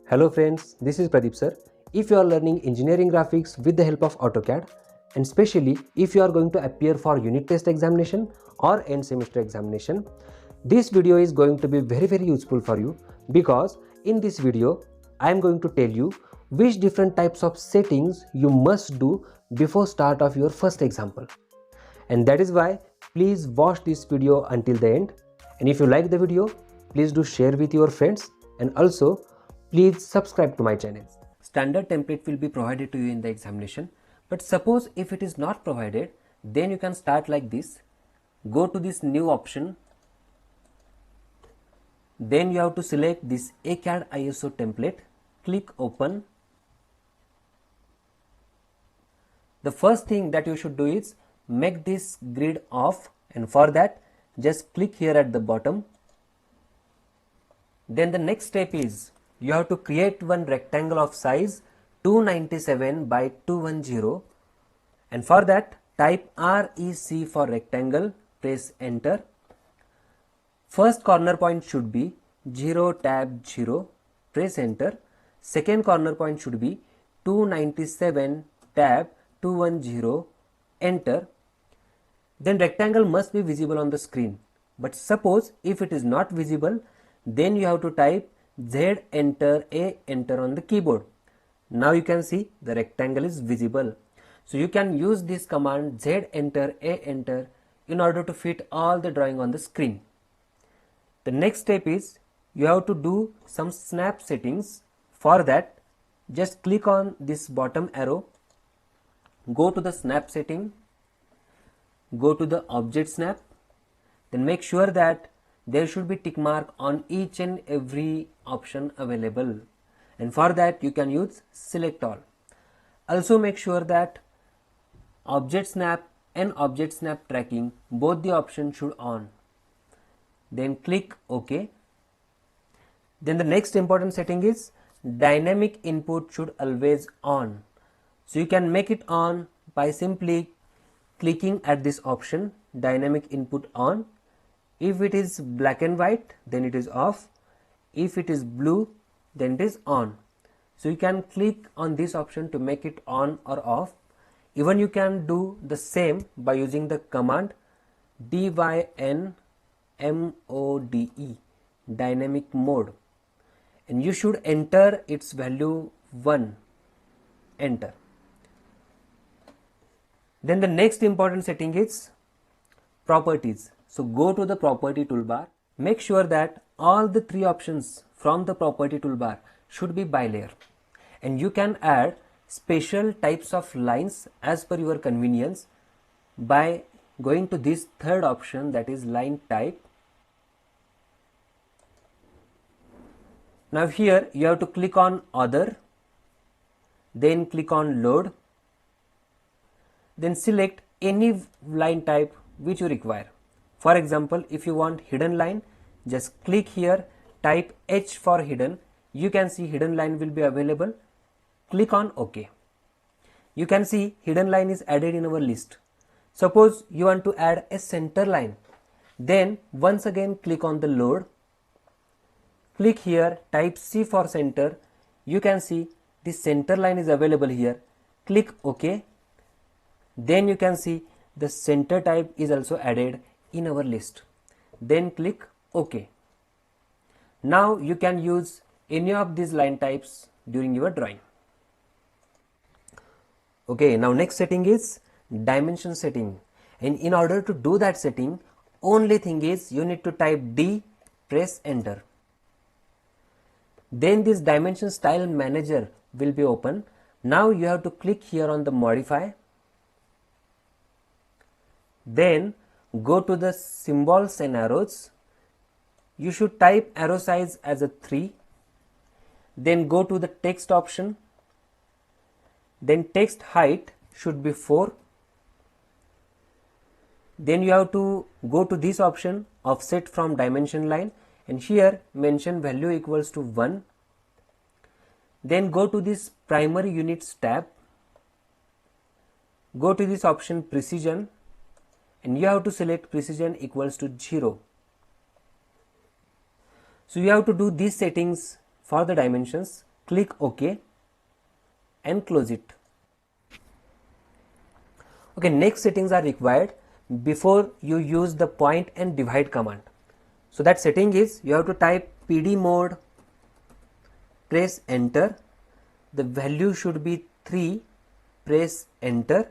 Hello friends, this is Pradeep sir. If you are learning engineering graphics with the help of AutoCAD, and especially if you are going to appear for unit test examination or end semester examination, this video is going to be very useful for you, because in this video I am going to tell you which different types of settings you must do before start of your first example. And that is why please watch this video until the end, and if you like the video, please do share with your friends, and also please subscribe to my channel. Standard template will be provided to you in the examination, but suppose if it is not provided, then you can start like this. Go to this new option, then you have to select this ACAD ISO template, click open. The first thing that you should do is make this grid off, and for that just click here at the bottom. Then the next step is you have to create one rectangle of size 297 by 210, and for that type REC for rectangle, press enter. First corner point should be 0 tab 0, press enter. Second corner point should be 297 tab 210, enter. Then rectangle must be visible on the screen, but suppose if it is not visible, then you have to type Z enter A enter on the keyboard. Now you can see the rectangle is visible. So you can use this command Z enter A enter in order to fit all the drawing on the screen. The next step is you have to do some snap settings. For that, just click on this bottom arrow, go to the snap setting, go to the object snap, then make sure that there should be tick mark on each and every option available, and for that you can use select all. Also make sure that object snap and object snap tracking, both the options should on. Then click OK. Then the next important setting is dynamic input should always on. So you can make it on by simply clicking at this option, dynamic input on. If it is black and white, then it is off. If it is blue, then it is on. So you can click on this option to make it on or off. Even you can do the same by using the command dynmode, dynamic mode, and you should enter its value 1, enter. Then the next important setting is properties. So go to the property toolbar, make sure that all the three options from the property toolbar should be bilayer, and you can add special types of lines as per your convenience by going to this third option, that is line type. Now here you have to click on other, then click on load, then select any line type which you require. For example, if you want hidden line, just click here, type H for hidden. You can see hidden line will be available. Click on OK. You can see hidden line is added in our list. Suppose you want to add a center line, then once again click on the load. Click here, type C for center. You can see the center line is available here. Click OK. Then you can see the center type is also added in our list. Then click OK. Now you can use any of these line types during your drawing. Okay, now next setting is dimension setting, and in order to do that setting, only thing is you need to type D, press enter. Then this dimension style manager will be open. Now you have to click here on the modify, then go to the symbols and arrows. You should type arrow size as a 3, then go to the text option, then text height should be 4. Then you have to go to this option, offset from dimension line, and here mention value equals to 1. Then go to this primary units tab, go to this option precision, and you have to select precision equals to 0. So you have to do these settings for the dimensions. click OK and close it. Okay, next settings are required before you use the point and divide command. So that setting is, you have to type PDMODE, press enter, the value should be 3, press enter,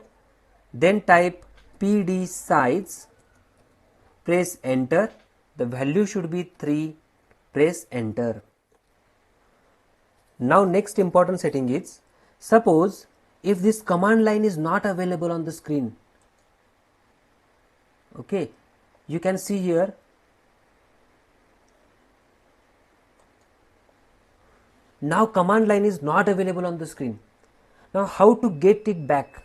then type PDSIZE, press enter, the value should be 3, press enter. Now next important setting is, suppose if this command line is not available on the screen. Okay, you can see here now command line is not available on the screen. Now how to get it back?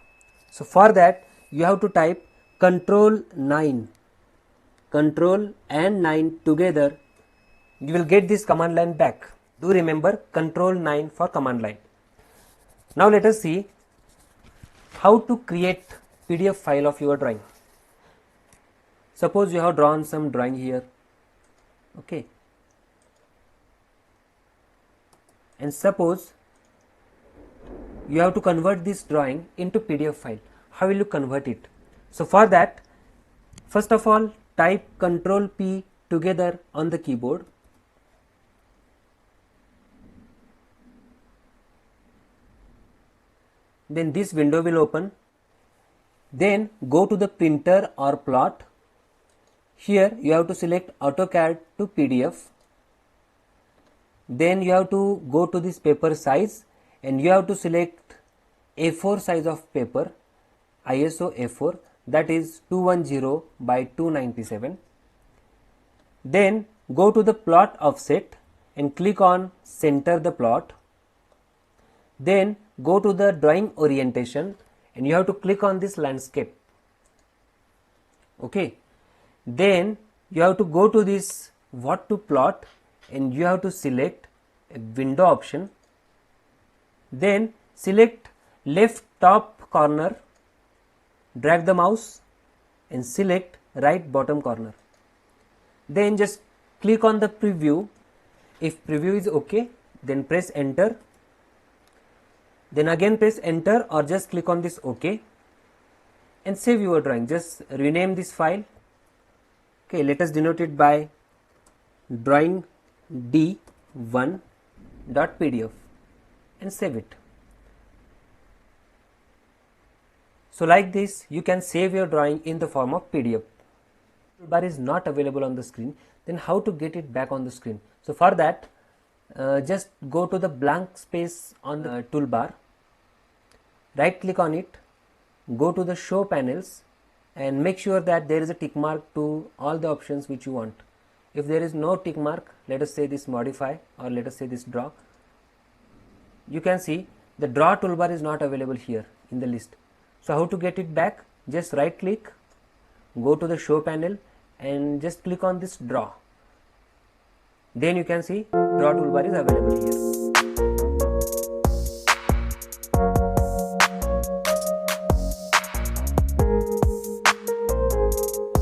So for that you have to type Control 9, Control and 9 together, you will get this command line back. Do remember Control 9 for command line. Now let us see how to create PDF file of your drawing. Suppose you have drawn some drawing here, okay, and suppose you have to convert this drawing into PDF file. How will you convert it? So for that, first of all, type Control P together on the keyboard. Then this window will open. Then go to the printer or plot. Here you have to select AutoCAD to PDF. Then you have to go to this paper size and you have to select A4 size of paper, ISO A4, that is 210 by 297. Then go to the plot offset and click on center the plot. Then go to the drawing orientation and you have to click on this landscape. Okay. Then you have to go to this what to plot and you have to select a window option. Then select left top corner, drag the mouse and select right bottom corner. Then just click on the preview. If preview is okay, then press enter. Then again press enter or just click on this OK and save your drawing. Just rename this file. Okay, let us denote it by drawing d1.pdf and save it. So like this you can save your drawing in the form of PDF. Toolbar is not available on the screen, then how to get it back on the screen? So for that just go to the blank space on the toolbar, right click on it, go to the show panels and make sure that there is a tick mark to all the options which you want. If there is no tick mark, let us say this modify or let us say this draw, you can see the draw toolbar is not available here in the list. So how to get it back? Just right click, go to the show panel and just click on this draw. Then you can see draw toolbar is available here.